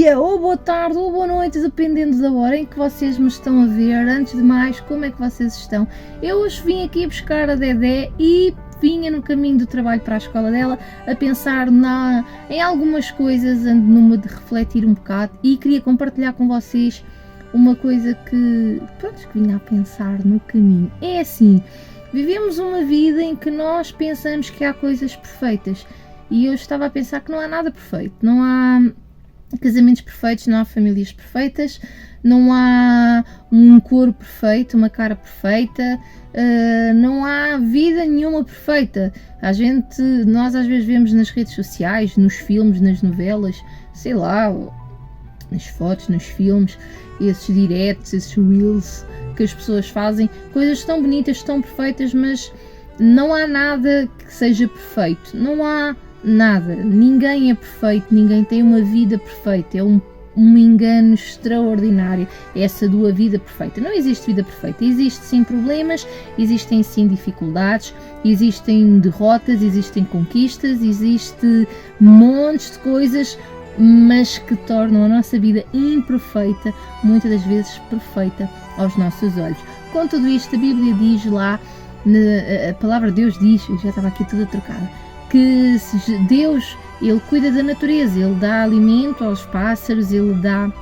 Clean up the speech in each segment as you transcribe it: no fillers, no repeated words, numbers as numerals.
dia, ou boa tarde, ou boa noite, dependendo da hora em que vocês me estão a ver. Antes de mais, como é que vocês estão? Eu hoje vim aqui buscar a Dedé e vinha no caminho do trabalho para a escola dela a pensar em algumas coisas, ando numa de refletir um bocado e queria compartilhar com vocês uma coisa que vinha a pensar no caminho. É assim, vivemos uma vida em que nós pensamos que há coisas perfeitas e eu estava a pensar que não há nada perfeito, não há casamentos perfeitos, não há famílias perfeitas, não há um corpo perfeito, uma cara perfeita, não há vida nenhuma perfeita. Nós às vezes vemos nas redes sociais, nos filmes, nas novelas, sei lá, nas fotos, nos filmes, esses directs, esses reels que as pessoas fazem, coisas tão bonitas, tão perfeitas, mas não há nada que seja perfeito, não há nada, ninguém é perfeito, ninguém tem uma vida perfeita, é um engano extraordinário essa da vida perfeita. Não existe vida perfeita, existe sim problemas, existem sim dificuldades, existem derrotas, existem conquistas, existe montes de coisas, mas que tornam a nossa vida imperfeita, muitas das vezes perfeita aos nossos olhos. Com tudo isto, a Bíblia diz lá, a palavra de Deus diz, eu já estava aqui toda trocada, que Deus, Ele cuida da natureza, Ele dá alimento aos pássaros, Ele dá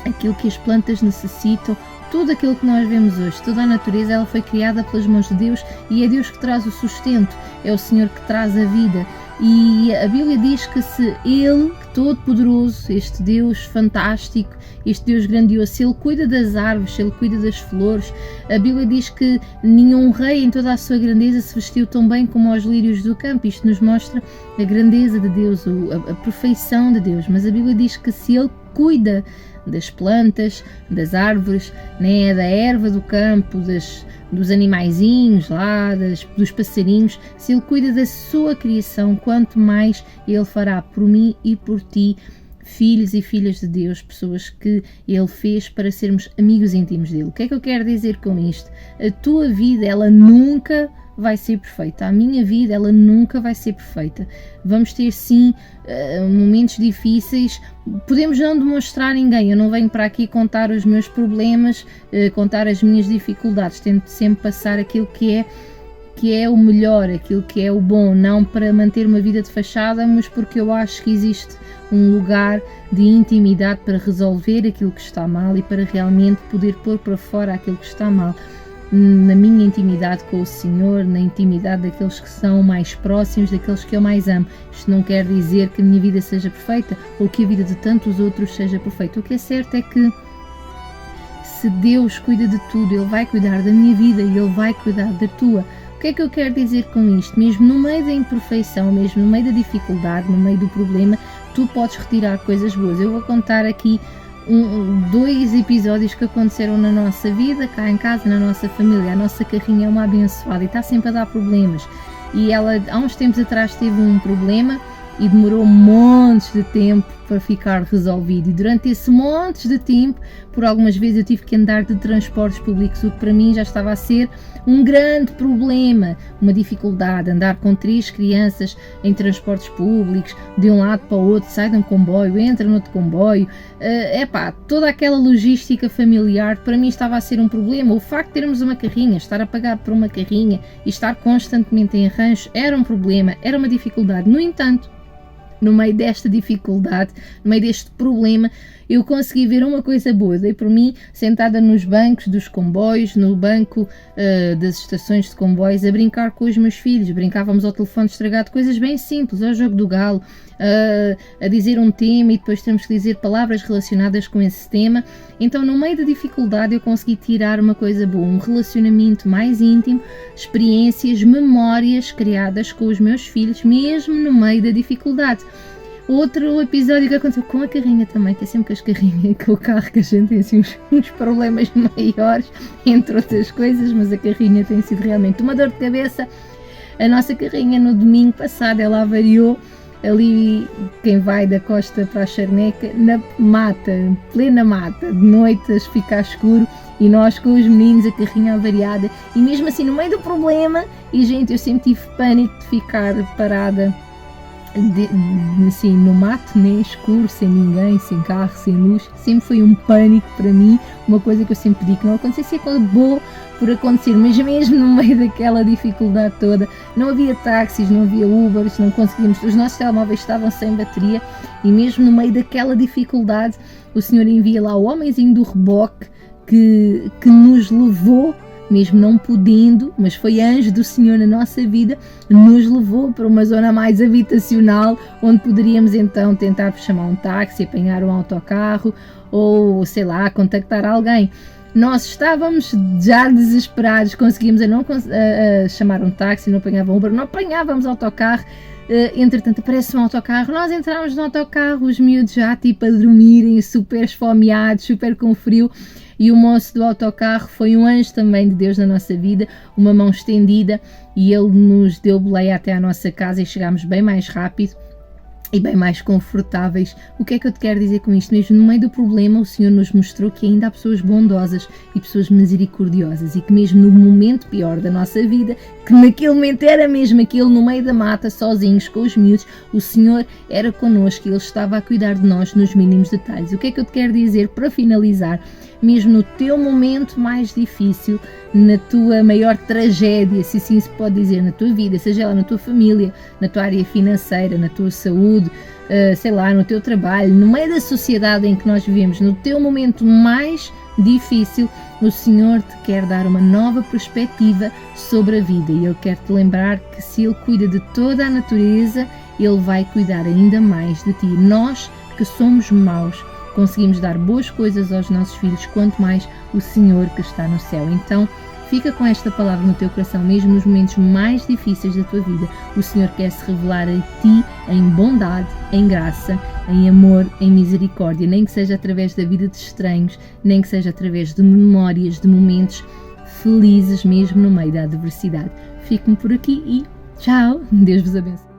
aquilo que as plantas necessitam, tudo aquilo que nós vemos hoje, toda a natureza, ela foi criada pelas mãos de Deus e é Deus que traz o sustento, é o Senhor que traz a vida. E a Bíblia diz que se Ele, Todo-Poderoso, este Deus fantástico, este Deus grandioso, se Ele cuida das árvores, se Ele cuida das flores, a Bíblia diz que nenhum rei em toda a sua grandeza se vestiu tão bem como os lírios do campo. Isto nos mostra a grandeza de Deus, a perfeição de Deus. Mas a Bíblia diz que se Ele cuida das plantas, das árvores, né, da erva do campo, dos animaizinhos lá, dos passarinhos, se Ele cuida da sua criação, quanto mais Ele fará por mim e por ti, filhos e filhas de Deus, pessoas que Ele fez para sermos amigos íntimos dEle. O que é que eu quero dizer com isto? A tua vida, ela nunca vai ser perfeita, a minha vida, ela nunca vai ser perfeita. Vamos ter sim momentos difíceis, podemos não demonstrar a ninguém, eu não venho para aqui contar os meus problemas, contar as minhas dificuldades, tento sempre passar aquilo que é o melhor, aquilo que é o bom, não para manter uma vida de fachada, mas porque eu acho que existe um lugar de intimidade para resolver aquilo que está mal e para realmente poder pôr para fora aquilo que está mal. Na minha intimidade com o Senhor, na intimidade daqueles que são mais próximos, daqueles que eu mais amo. Isto não quer dizer que a minha vida seja perfeita ou que a vida de tantos outros seja perfeita. O que é certo é que se Deus cuida de tudo, Ele vai cuidar da minha vida e Ele vai cuidar da tua. O que é que eu quero dizer com isto? Mesmo no meio da imperfeição, mesmo no meio da dificuldade, no meio do problema, tu podes retirar coisas boas. Eu vou contar aqui dois episódios que aconteceram na nossa vida, cá em casa, na nossa família. A nossa carrinha é uma abençoada e está sempre a dar problemas. E ela, há uns tempos atrás, teve um problema e demorou montes de tempo para ficar resolvido. E durante esse montes de tempo, por algumas vezes eu tive que andar de transportes públicos, o que para mim já estava a ser um grande problema, uma dificuldade, andar com 3 crianças em transportes públicos, de um lado para o outro, sai de um comboio, entra no outro comboio, toda aquela logística familiar, para mim estava a ser um problema. O facto de termos uma carrinha, estar a pagar por uma carrinha e estar constantemente em arranjo, era um problema, era uma dificuldade. No entanto, no meio desta dificuldade, no meio deste problema, eu consegui ver uma coisa boa. Dei por mim sentada nos bancos dos comboios, no banco das estações de comboios, a brincar com os meus filhos. Brincávamos ao telefone estragado, coisas bem simples, ao jogo do galo, a dizer um tema e depois temos que dizer palavras relacionadas com esse tema. Então, no meio da dificuldade, eu consegui tirar uma coisa boa, um relacionamento mais íntimo, experiências, memórias criadas com os meus filhos, mesmo no meio da dificuldade. Outro episódio que aconteceu com a carrinha também, que é sempre com as carrinhas, com o carro, que a gente tem assim uns problemas maiores, entre outras coisas, mas a carrinha tem sido realmente uma dor de cabeça. A nossa carrinha no domingo passado, ela avariou ali, quem vai da costa para a Charneca, na mata, plena mata, de noite a ficar escuro, e nós com os meninos, a carrinha avariada, e mesmo assim no meio do problema, e gente, eu sempre tive pânico de ficar parada assim, no mato, né, escuro, sem ninguém, sem carro, sem luz, sempre foi um pânico para mim, uma coisa que eu sempre pedi que não acontecesse e acabou por acontecer, mas mesmo no meio daquela dificuldade toda, não havia táxis, não havia Ubers, não conseguimos, os nossos telemóveis estavam sem bateria e mesmo no meio daquela dificuldade o Senhor envia lá o homenzinho do reboque que nos levou, mesmo não podendo, mas foi anjo do Senhor na nossa vida, nos levou para uma zona mais habitacional, onde poderíamos então tentar chamar um táxi, apanhar um autocarro ou, sei lá, contactar alguém. Nós estávamos já desesperados, conseguimos a chamar um táxi, não apanhávamos Uber, não apanhávamos autocarro. Entretanto aparece um autocarro, nós entramos no autocarro, os miúdos já tipo a dormirem, super esfomeados, super com frio, e o moço do autocarro foi um anjo também de Deus na nossa vida, uma mão estendida, e ele nos deu boleia até à nossa casa e chegámos bem mais rápido e bem mais confortáveis. O que é que eu te quero dizer com isto? Mesmo no meio do problema, o Senhor nos mostrou que ainda há pessoas bondosas e pessoas misericordiosas e que mesmo no momento pior da nossa vida, que naquele momento era mesmo aquele no meio da mata, sozinhos com os miúdos, o Senhor era connosco e Ele estava a cuidar de nós nos mínimos detalhes. O que é que eu te quero dizer para finalizar? Mesmo no teu momento mais difícil, na tua maior tragédia, se assim se pode dizer, na tua vida, seja lá na tua família, na tua área financeira, na tua saúde, sei lá, no teu trabalho, no meio da sociedade em que nós vivemos, no teu momento mais difícil, o Senhor te quer dar uma nova perspectiva sobre a vida e Ele quer te lembrar que se Ele cuida de toda a natureza, Ele vai cuidar ainda mais de ti. Nós que somos maus, conseguimos dar boas coisas aos nossos filhos, quanto mais o Senhor que está no céu. Então, fica com esta palavra no teu coração, mesmo nos momentos mais difíceis da tua vida. O Senhor quer se revelar a ti em bondade, em graça, em amor, em misericórdia, nem que seja através da vida de estranhos, nem que seja através de memórias, de momentos felizes, mesmo no meio da adversidade. Fico-me por aqui e tchau! Deus vos abençoe.